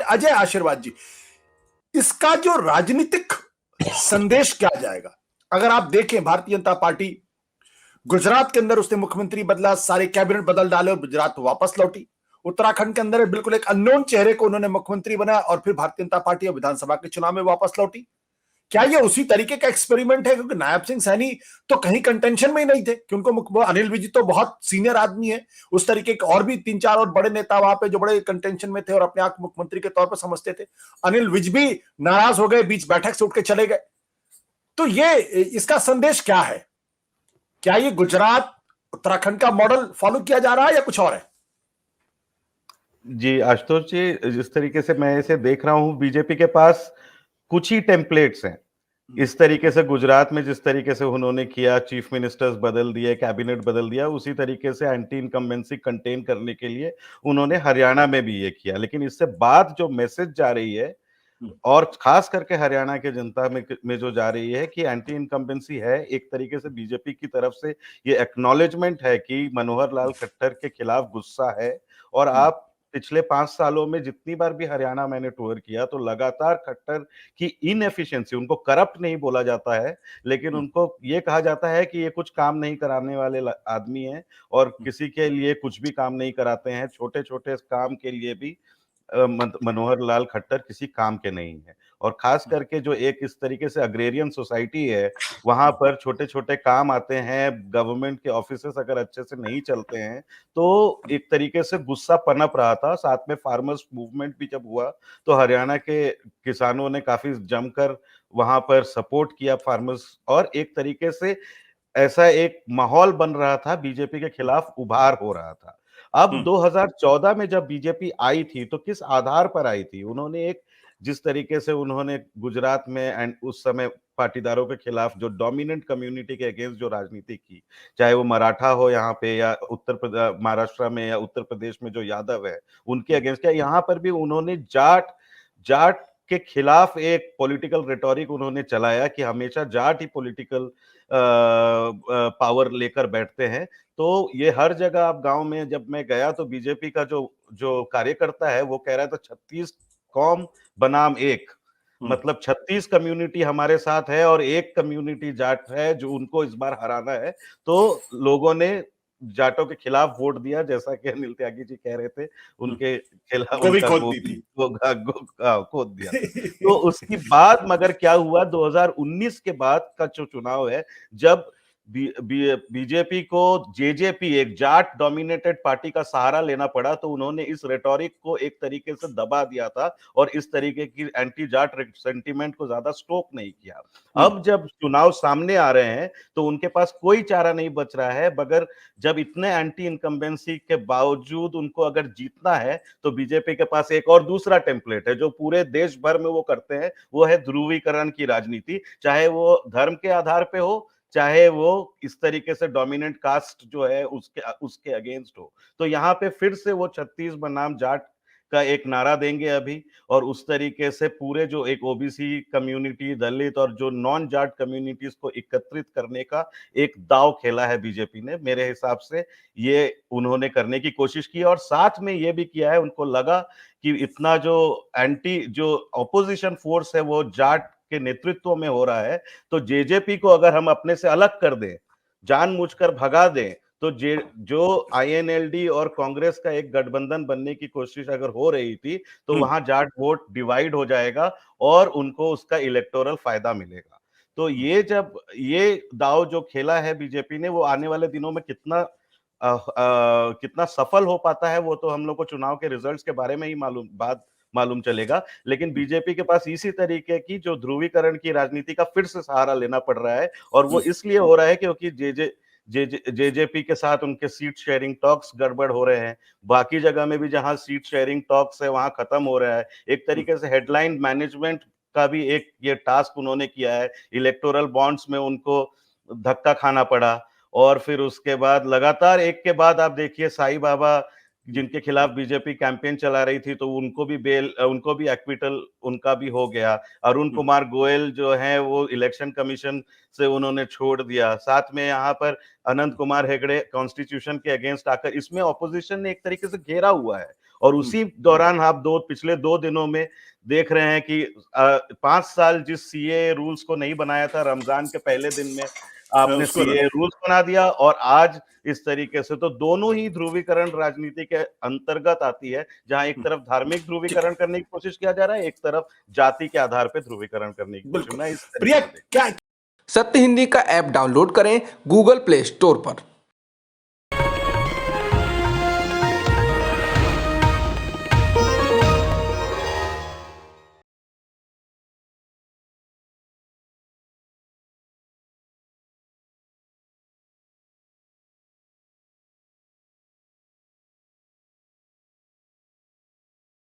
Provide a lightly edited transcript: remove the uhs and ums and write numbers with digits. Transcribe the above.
अजय आशीर्वाद जी, इसका जो राजनीतिक संदेश क्या जाएगा? अगर आप देखें, भारतीय जनता पार्टी गुजरात के अंदर उसने मुख्यमंत्री बदला, सारे कैबिनेट बदल डाले और गुजरात वापस लौटी। उत्तराखंड के अंदर बिल्कुल एक अननोन चेहरे को उन्होंने मुख्यमंत्री बनाया और फिर भारतीय जनता पार्टी और विधानसभा के चुनाव में वापस लौटी। क्या ये उसी तरीके का एक्सपेरिमेंट है? क्योंकि नायब सिंह सैनी तो कहीं कंटेंशन में ही नहीं थे कि उनको, अनिल विज तो बहुत सीनियर आदमी है, उस तरीके के और भी 3-4 और बड़े नेता वहां पे जो बड़े कंटेंशन में थे और अपने आप मुख्यमंत्री के तौर पर समझते थे। अनिल विज भी नाराज हो गए, बीच बैठक से उठ के चले गए। तो ये इसका संदेश क्या है? क्या ये गुजरात उत्तराखंड का मॉडल फॉलो किया जा रहा है या कुछ और है? जी आशुतोष जी, जिस तरीके से मैं इसे देख रहा हूं, बीजेपी के पास कुछ ही टेम्पलेट्स हैं। इस तरीके से गुजरात में जिस तरीके से उन्होंने किया, चीफ मिनिस्टर्स बदल दिए, कैबिनेट बदल दिया, उसी तरीके से एंटी इनकम्बेंसी कंटेन करने के लिए उन्होंने हरियाणा में भी ये किया। लेकिन इससे बात जो मैसेज जा रही है, और खास करके हरियाणा के जनता में जो जा रही है कि एंटी इनकम्बेंसी है, एक तरीके से बीजेपी की तरफ से ये एक्नॉलेजमेंट है कि मनोहर लाल खट्टर के खिलाफ गुस्सा है। और आप पिछले 5 सालों में जितनी बार भी हरियाणा मैंने टूर किया तो लगातार खट्टर की इनएफिशिएंसी, उनको करप्ट नहीं बोला जाता है, लेकिन उनको ये कहा जाता है कि ये कुछ काम नहीं कराने वाले आदमी हैं और किसी के लिए कुछ भी काम नहीं कराते हैं। छोटे-छोटे काम के लिए भी मनोहर लाल खट्टर किसी काम के नहीं है। और खास करके जो एक इस तरीके से अग्रेरियन सोसाइटी है, वहां पर छोटे-छोटे काम आते हैं, गवर्नमेंट के ऑफिसेस अगर अच्छे से नहीं चलते हैं, तो एक तरीके से गुस्सा पनप रहा था। साथ में फार्मर्स मूवमेंट भी जब हुआ, तो हरियाणा के किसानों ने काफी जमकर वहां पर सपोर्ट किया फार्मर्स, और एक तरीके से ऐसा एक माहौल बन रहा था, बीजेपी के खिलाफ उभार हो रहा था। अब 2014 में जब बीजेपी आई थी, तो किस आधार पर आई थी? उन्होंने एक जिस तरीके से उन्होंने गुजरात में एंड उस समय पाटीदारों के खिलाफ जो डोमिनेंट कम्युनिटी के अगेंस्ट जो राजनीति की, चाहे वो मराठा हो यहाँ पे या महाराष्ट्र में या उत्तर प्रदेश में जो यादव है, उनके अगेंस्ट क्या यहाँ पर भी उन्होंने जाट जाट के खिलाफ एक पॉलिटिकल रेटोरिक उन्होंने चलाया कि हमेशा जाट ही पॉलिटिकल पावर लेकर बैठते हैं। तो ये हर जगह आप गांव में जब मैं गया तो बीजेपी का जो जो कार्यकर्ता है वो कह रहा था 36 कौम बनाम एक, मतलब 36 कम्युनिटी हमारे साथ है और एक कम्युनिटी जाट है जो उनको इस बार हराना है। तो लोगों ने जाटों के खिलाफ वोट दिया, जैसा कि अनिल त्यागी जी कह रहे थे, उनके खिलाफ उनका खोद दिया था। तो उसके बाद मगर क्या हुआ, 2019 के बाद का जो चुनाव है, जब बीजेपी को जेजेपी एक जाट डोमिनेटेड पार्टी का सहारा लेना पड़ा, तो उन्होंने इस रेटोरिक को एक तरीके से दबा दिया था और इस तरीके की एंटी जाट सेंटीमेंट को ज्यादा स्टोक नहीं किया। अब जब चुनाव सामने आ रहे हैं तो उनके पास कोई चारा नहीं बच रहा है, मगर जब इतने एंटी इनकम्बेंसी के बावजूद उनको अगर जीतना है तो बीजेपी के पास एक और दूसरा टेम्पलेट है जो पूरे देश भर में वो करते हैं, वो है ध्रुवीकरण की राजनीति। चाहे वो धर्म के आधार पे हो, चाहे वो इस तरीके से डोमिनेंट कास्ट जो है उसके उसके अगेंस्ट हो। तो यहाँ पे फिर से वो 36 बनाम जाट का एक नारा देंगे अभी, और उस तरीके से पूरे जो एक ओबीसी कम्युनिटी, दलित और जो नॉन जाट कम्युनिटीज को एकत्रित करने का एक दांव खेला है बीजेपी ने। मेरे हिसाब से ये उन्होंने करने की कोशिश की, और साथ में ये भी किया है, उनको लगा कि इतना जो जो ऑपोजिशन फोर्स है वो जाट के नेतृत्व में हो रहा है, तो जेजेपी को अगर हम अपने से अलग कर दें, जानबूझकर भगा दें, तो जो आईएनएलडी और कांग्रेस का एक गठबंधन बनने की कोशिश अगर हो रही थी, तो वहां जाट वोट डिवाइड हो जाएगा और उनको उसका इलेक्टोरल फायदा मिलेगा। तो ये दाव जो खेला है बीजेपी ने, वो आने वाले दिनों में कितना सफल हो पाता है, वो तो हम लोग को चुनाव के रिजल्ट्स के बारे में ही मालूम चलेगा। लेकिन बीजेपी के पास इसी तरीके की जो ध्रुवीकरण की राजनीति का फिर से सहारा लेना पड़ रहा है, और वो इसलिए हो रहा है क्योंकि जेजेपी के साथ उनके सीट शेयरिंग टॉक्स गड़बड़ हो रहे हैं। बाकी जगह में भी जहां सीट शेयरिंग टॉक्स है वहां खत्म हो रहा है। एक तरीके से हेडलाइन मैनेजमेंट का भी एक ये टास्क उन्होंने किया है। इलेक्टोरल बॉन्ड्स में उनको धक्का खाना पड़ा, और फिर उसके बाद लगातार एक के बाद आप देखिए, साईं बाबा जिनके खिलाफ बीजेपी कैंपेन चला रही थी, तो उनको भी एक्विटल उनका भी हो गया। अरुण कुमार गोयल जो है वो इलेक्शन कमीशन से उन्होंने छोड़ दिया। साथ में यहाँ पर अनंत कुमार हेगड़े कॉन्स्टिट्यूशन के अगेंस्ट आकर, इसमें ऑपोजिशन ने एक तरीके से घेरा हुआ है और उसी दौरान आप पिछले 2 दिनों में देख रहे हैं कि 5 साल जिस सीए रूल्स को नहीं बनाया था, रमजान के पहले दिन में आपने सीए रूल्स बना दिया, और आज इस तरीके से, तो दोनों ही ध्रुवीकरण राजनीति के अंतर्गत आती है, जहां एक तरफ धार्मिक ध्रुवीकरण करने की कोशिश किया जा रहा है, एक तरफ जाति के आधार पर ध्रुवीकरण करने की कोशिश। मैं इस प्रिया क्या सत्य हिंदी का ऐप डाउनलोड करें गूगल प्ले स्टोर पर।